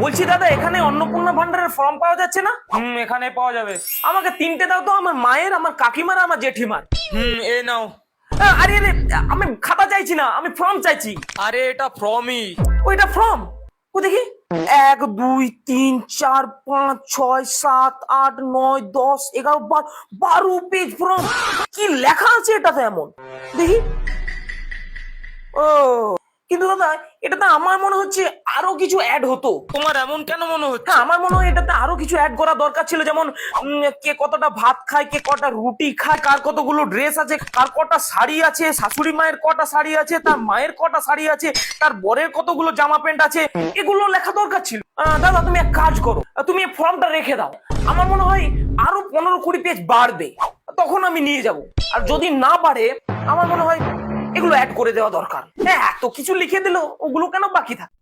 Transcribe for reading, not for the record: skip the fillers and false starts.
বলছি দাদা, এখানে অন্নপূর্ণা ভান্ডারের ফর্ম পাওয়া যাচ্ছে না? এখানে পাওয়া যাবে। আমাকে 3টে দাও তো, আমার মায়ের, আমার কাকিমার, আমার জেঠিমার। এই নাও। আরে আরে, আমি খাতা চাইছি না, আমি ফর্ম চাইছি। আরে এটা ফর্মই। ওইটা ফর্ম? ও দেখি, 1 2 3 4 5 6 7 8 9 10 11 12 পেজ ফর্ম। কি লেখা আছে এটাতে এমন? দেখি। ও, কিন্তু দাদা এটাতে আমার মনে হচ্ছে আরো কিছু অ্যাড হতো। তোমার এমন কেন মনে হচ্ছে? হ্যাঁ, আমার মনে হয় এটাতে আরো কিছু অ্যাড করা দরকার ছিল, যেমন কে কতটা ভাত খায়, কে কটা রুটি খায়, কার কতগুলো ড্রেস আছে, কার কটা শাড়ি আছে, শাশুড়ি মায়ের কটা শাড়ি আছে, তার মায়ের কটা শাড়ি আছে, তার বরের কতগুলো জামা প্যান্ট আছে, এগুলো লেখা দরকার ছিল। দাদা তুমি এক কাজ করো, তুমি এই ফর্মটা রেখে দাও। আমার মনে হয় আরো 15-20 পেজ বাড়বে, তখন আমি নিয়ে যাব। আর যদি না বাড়ে, আমার মনে হয় এগুলো অ্যাড করে দেওয়া দরকার। হ্যাঁ, এত কিছু লিখে দিল, ওগুলো কেন বাকি থাকে?